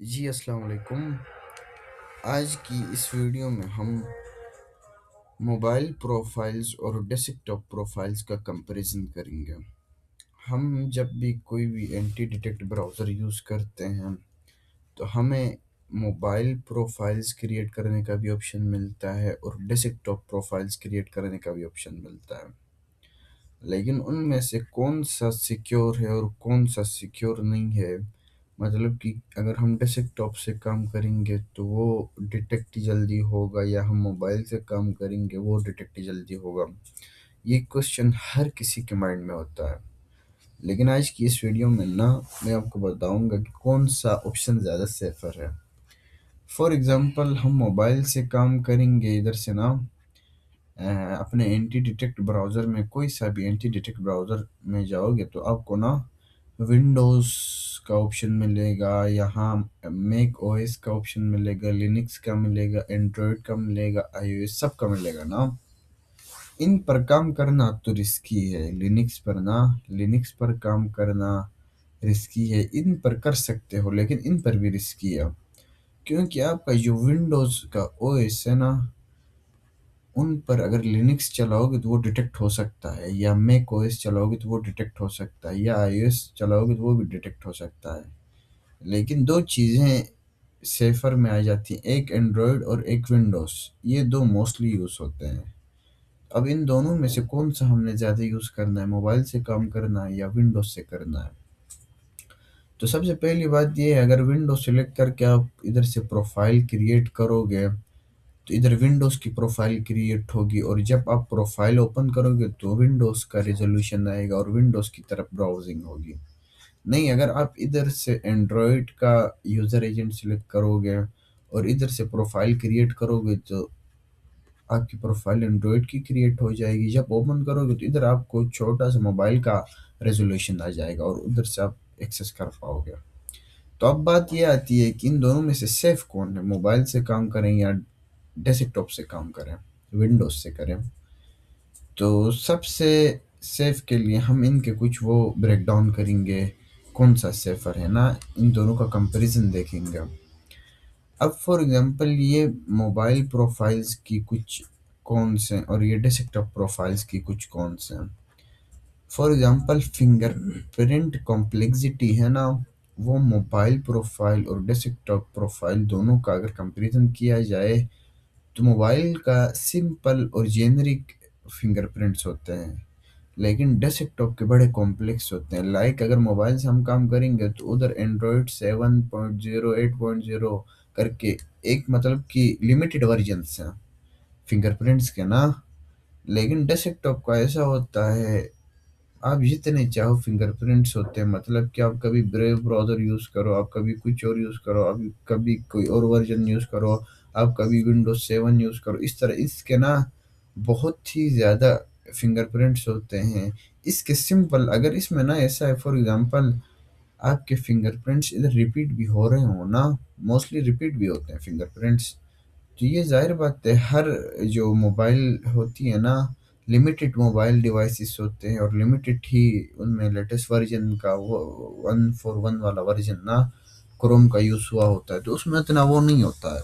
जी अस्सलाम वालेकुम। आज की इस वीडियो में हम मोबाइल प्रोफाइल्स और डेस्कटॉप प्रोफाइल्स का कंपैरिजन करेंगे। हम जब भी कोई भी एंटी डिटेक्ट ब्राउज़र यूज़ करते हैं तो हमें मोबाइल प्रोफाइल्स क्रिएट करने का भी ऑप्शन मिलता है और डेस्कटॉप प्रोफाइल्स क्रिएट करने का भी ऑप्शन मिलता है। लेकिन उनमें से कौन सा सिक्योर है और कौन सा सिक्योर नहीं है, मतलब कि अगर हम डेस्कटॉप से काम करेंगे तो वो डिटेक्ट जल्दी होगा या हम मोबाइल से काम करेंगे वो डिटेक्ट जल्दी होगा, ये क्वेश्चन हर किसी के माइंड में होता है। लेकिन आज की इस वीडियो में ना मैं आपको बताऊंगा कि कौन सा ऑप्शन ज़्यादा सेफर है। फॉर एग्ज़ाम्पल हम मोबाइल से काम करेंगे इधर से ना, अ, अपने एंटी डिटेक्ट ब्राउज़र में कोई सा भी एंटी डिटेक्ट ब्राउज़र में जाओगे तो आपको ना विंडोज़ का ऑप्शन मिलेगा, यहाँ मैक ओएस का ऑप्शन मिलेगा, लिनक्स का मिलेगा, एंड्रॉयड का मिलेगा, आईओएस सब का मिलेगा ना। इन पर काम करना तो रिस्की है, लिनक्स पर काम करना रिस्की है। इन पर कर सकते हो लेकिन इन पर भी रिस्की है, क्योंकि आपका जो विंडोज़ का ओएस है ना, उन पर अगर लिनक्स चलाओगे तो वो डिटेक्ट हो सकता है, या मैक ओएस चलाओगे तो वो डिटेक्ट हो सकता है, या आईओएस चलाओगे तो वो भी डिटेक्ट हो सकता है। लेकिन दो चीज़ें सेफर में आ जाती हैं, एक एंड्रॉयड और एक विंडोज़। ये दो मोस्टली यूज़ होते हैं। अब इन दोनों में से कौन सा हमने ज़्यादा यूज़ करना है, मोबाइल से काम करना है या विंडोज़ से करना है। तो सबसे पहली बात ये है, अगर विंडोज सेलेक्ट करके आप इधर से प्रोफाइल क्रिएट करोगे तो इधर विंडोज़ की प्रोफाइल क्रिएट होगी, और जब आप प्रोफाइल ओपन करोगे तो विंडोज़ का रेजोल्यूशन आएगा और विंडोज़ की तरफ ब्राउजिंग होगी। नहीं, अगर आप इधर से एंड्रॉयड का यूज़र एजेंट सेलेक्ट करोगे और इधर से प्रोफाइल क्रिएट करोगे तो आपकी प्रोफाइल एंड्रॉयड की क्रिएट हो जाएगी। जब ओपन करोगे तो इधर आपको छोटा सा मोबाइल का रेजोल्यूशन आ जाएगा और उधर से आप एक्सेस कर पाओगे। तो अब बात ये आती है कि इन दोनों में से सेफ कौन है, मोबाइल से काम करें या डेस्कटॉप से काम करें, विंडोज़ से करें। तो सबसे सेफ के लिए हम इनके कुछ वो ब्रेक डाउन करेंगे, कौन सा सेफ़र है ना, इन दोनों का कंपैरिजन देखेंगे। अब फॉर एग्जांपल ये मोबाइल प्रोफाइल्स की कुछ कॉन्स हैं और ये डेस्कटॉप प्रोफाइल्स की कुछ कॉन्स हैं। फॉर एग्जांपल फिंगरप्रिंट कॉम्प्लेक्सिटी है ना, वो मोबाइल प्रोफाइल और डेस्कटॉप प्रोफाइल दोनों का अगर कंपैरिजन किया जाए तो मोबाइल का सिंपल और जेनरिक फिंगरप्रिंट्स होते हैं, लेकिन डेस्कटॉप के बड़े कॉम्प्लेक्स होते हैं। लाइक अगर मोबाइल से हम काम करेंगे तो उधर एंड्रॉयड 7.0 8.0 करके एक मतलब कि लिमिटेड वर्जन्स हैं फिंगरप्रिंट्स के ना। लेकिन डेस्कटॉप का ऐसा होता है, आप जितने चाहो फिंगरप्रिंट्स होते हैं, मतलब कि आप कभी ब्रेव ब्राउज़र यूज़ करो, आप कभी कुछ और यूज़ करो, आप कभी कोई और वर्जन यूज़ करो, आप कभी विंडोज 7 यूज़ करो, इस तरह इसके ना बहुत ही ज़्यादा फिंगरप्रिंट्स होते हैं। इसके सिंपल अगर इसमें ना ऐसा है, फॉर एग्जांपल आपके फिंगरप्रिंट्स इधर रिपीट भी हो रहे हो ना, मोस्टली रिपीट भी होते हैं फिंगरप्रिंट्स, तो ये ज़ाहिर बात है हर जो मोबाइल होती है ना, लिमिटेड मोबाइल डिवाइसेस होते हैं और लिमिटेड ही उनमें लेटेस्ट वर्जन का वो 141 वाला वर्जन ना क्रोम का यूज़ हुआ होता है, तो उसमें इतना वो नहीं होता है।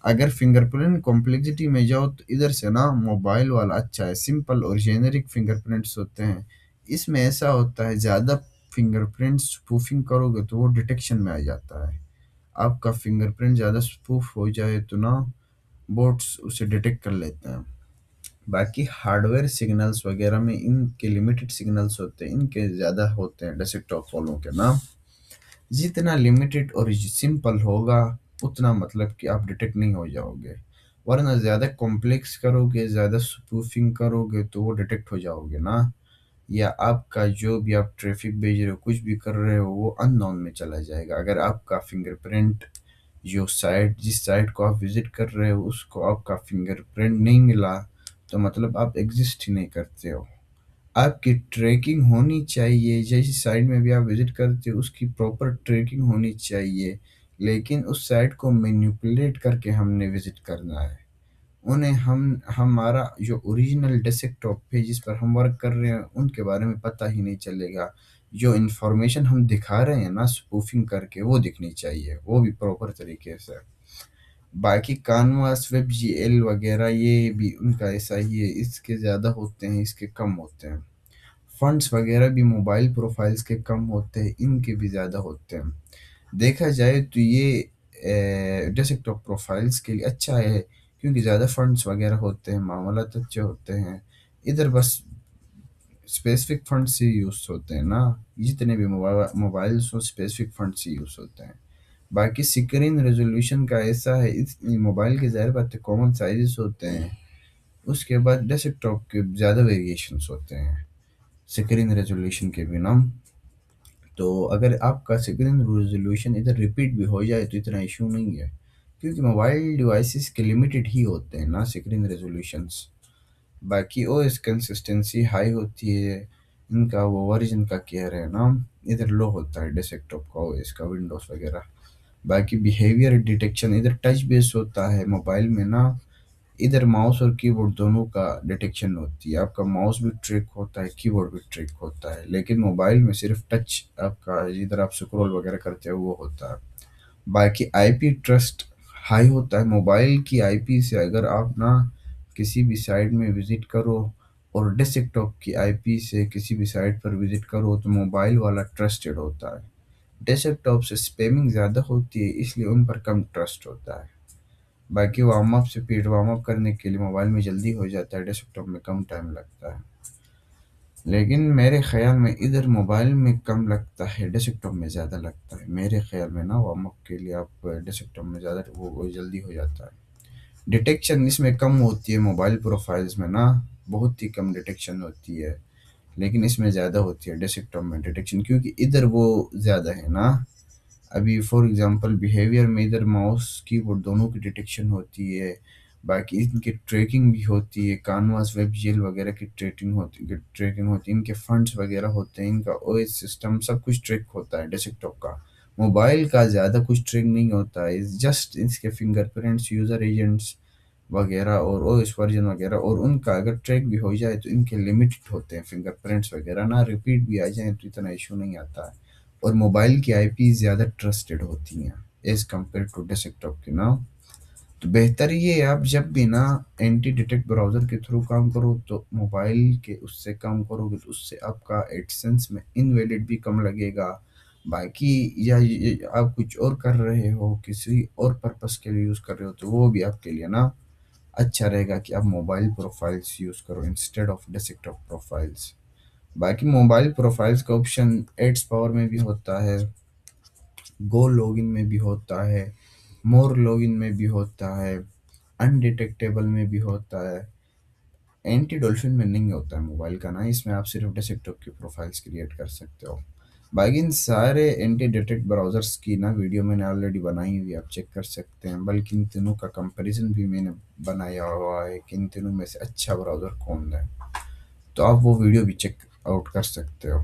अगर फिंगरप्रिंट कॉम्प्लेक्सिटी में जाओ तो इधर से ना मोबाइल वाला अच्छा है, सिंपल और जेनेरिक फिंगरप्रिंट्स होते हैं। इसमें ऐसा होता है ज़्यादा फिंगरप्रिंट स्पूफिंग करोगे तो वो डिटेक्शन में आ जाता है। आपका फिंगरप्रिंट ज़्यादा स्पूफ हो जाए तो ना बोट्स उसे डिटेक्ट कर लेते हैं। बाकी हार्डवेयर सिग्नल्स वगैरह में इनके लिमिटेड सिग्नल्स होते हैं, इनके ज़्यादा होते हैं डेस्कटॉप वालों के ना। जितना लिमिटेड और सिंपल होगा उतना मतलब कि आप डिटेक्ट नहीं हो जाओगे, वरना ज़्यादा कॉम्प्लेक्स करोगे, ज़्यादा स्पूफिंग करोगे तो वो डिटेक्ट हो जाओगे ना, या आपका जो भी आप ट्रैफिक भेज रहे हो कुछ भी कर रहे हो वो अननोन में चला जाएगा। अगर आपका फिंगरप्रिंट जो साइट जिस साइट को आप विज़िट कर रहे हो उसको आपका फिंगरप्रिंट नहीं मिला तो मतलब आप एग्ज़िस्ट ही नहीं करते हो। आपकी ट्रैकिंग होनी चाहिए, जैसी साइट में भी आप विज़िट करते हो उसकी प्रॉपर ट्रैकिंग होनी चाहिए, लेकिन उस साइट को मैनिपुलेट करके हमने विज़िट करना है। उन्हें हम हमारा जो ओरिजिनल डेस्कटॉप है जिस पर हम वर्क कर रहे हैं उनके बारे में पता ही नहीं चलेगा। जो इन्फॉर्मेशन हम दिखा रहे हैं ना स्पूफिंग करके, वो दिखनी चाहिए, वो भी प्रॉपर तरीके से। बाकी कानवास वेब जीएल वगैरह ये भी उनका ऐसा ही है, इसके ज़्यादा होते हैं, इसके कम होते हैं। फंड्स वगैरह भी मोबाइल प्रोफाइल्स के कम होते हैं, इनके भी ज़्यादा होते हैं। देखा जाए तो ये डेस्कटॉप प्रोफाइल्स के लिए अच्छा है, क्योंकि ज़्यादा फंड्स वगैरह होते हैं, मामलात अच्छे होते हैं। इधर बस स्पेसिफिक फंड्स ही यूज़ होते हैं ना, जितने भी मोबाइल्स हो स्पेसिफिक फंड्स ही यूज़ होते हैं। बाकी स्क्रीन रेजोल्यूशन का ऐसा है, इस मोबाइल के ज़ाहिर बात है कॉमन साइजेस होते हैं, उसके बाद डेस्कटॉप के ज़्यादा वेरिएशंस होते हैं स्क्रीन रेजोल्यूशन के भी ना। तो अगर आपका स्क्रीन रेजोल्यूशन इधर रिपीट भी हो जाए तो इतना इशू नहीं है, क्योंकि मोबाइल डिवाइसेस के लिमिटेड ही होते हैं ना स्क्रीन रेजोल्यूशंस। बाकी ओएस कंसिस्टेंसी हाई होती है, इनका वो वर्जन का केयर है ना, इधर लो होता है डेस्कटॉप का ओएस का, विंडोज़ वगैरह। बाकी बिहेवियर डिटेक्शन इधर टच बेस होता है मोबाइल में ना, इधर माउस और कीबोर्ड दोनों का डिटेक्शन होती है, आपका माउस भी ट्रिक होता है, कीबोर्ड भी ट्रिक होता है, लेकिन मोबाइल में सिर्फ टच आपका जिधर आप स्क्रॉल वगैरह करते हो वो होता है। बाकी आईपी ट्रस्ट हाई होता है मोबाइल की आईपी से, अगर आप ना किसी भी साइट में विजिट करो और डेस्कटॉप की आईपी से किसी भी साइट पर विजिट करो तो मोबाइल वाला ट्रस्टेड होता है। डेस्कटॉप से स्पैमिंग ज़्यादा होती है, इसलिए उन पर कम ट्रस्ट होता है। बाकी warm up speed warm up करने के लिए मोबाइल में जल्दी हो जाता है, डेस्कटॉप में कम टाइम लगता है। लेकिन मेरे ख़्याल में इधर मोबाइल में कम लगता है, डेस्कटॉप में ज़्यादा लगता है मेरे ख़्याल में ना, वार्म अप के लिए आप डेस्कटॉप में ज़्यादा वो जल्दी हो जाता है। डिटेक्शन इसमें कम होती है मोबाइल प्रोफाइल्स में ना, बहुत ही कम डिटेक्शन होती है, लेकिन इसमें ज़्यादा होती है डेस्कटॉप में डिटेक्शन, क्योंकि इधर वो ज़्यादा है ना। अभी फॉर एग्जांपल बिहेवियर में इधर माउस कीबोर्ड दोनों की डिटेक्शन होती है, बाकी इनकी ट्रैकिंग भी होती है, कानवास वेब जेल वगैरह की ट्रैकिंग होती है, इनके फंड्स वगैरह होते हैं, इनका ओएस सिस्टम सब कुछ ट्रैक होता है डेस्कटॉप का। मोबाइल का ज़्यादा कुछ ट्रैक नहीं होता है, जस्ट इसके फिंगरप्रिंट्स, यूज़र एजेंट्स वगैरह और ओएस वर्जन वगैरह, और उनका अगर ट्रैक भी हो जाए तो इनके लिमिटेड होते हैं फिंगरप्रिंट्स वगैरह ना, रिपीट भी आ जाए तो इतना इशू नहीं आता है। और मोबाइल की आईपी ज़्यादा ट्रस्टेड होती हैं एज़ कम्पेयर टू डेस्कटॉप की ना। तो बेहतर ये है आप जब भी ना एंटी डिटेक्ट ब्राउज़र के थ्रू काम करो तो मोबाइल के उससे काम करोगे तो उससे आपका एडसेंस में इनवैलिड भी कम लगेगा। बाकी या आप कुछ और कर रहे हो, किसी और पर्पस के लिए यूज़ कर रहे हो, तो वो भी आपके लिए ना अच्छा रहेगा कि आप मोबाइल प्रोफाइल्स यूज़ करो इंस्टेड ऑफ डेस्कटॉप प्रोफाइल्स। बाकी मोबाइल प्रोफाइल्स का ऑप्शन एड्स पावर में भी होता है, गो लॉगिन में भी होता है, मोर लॉगिन में भी होता है, अनडिटेक्टेबल में भी होता है। एंटी डॉल्फिन में नहीं होता है मोबाइल का ना, इसमें आप सिर्फ डेस्कटॉप की प्रोफाइल्स क्रिएट कर सकते हो। बाकी इन सारे एंटी डिटेक्ट ब्राउज़र्स की ना वीडियो मैंने ऑलरेडी बनाई हुई है, आप चेक कर सकते हैं, बल्कि इन तीनों का कंपैरिजन भी मैंने बनाया हुआ है कि इन तीनों में से अच्छा ब्राउज़र कौन है, तो आप वो वीडियो भी चेक आउट कर सकते हो।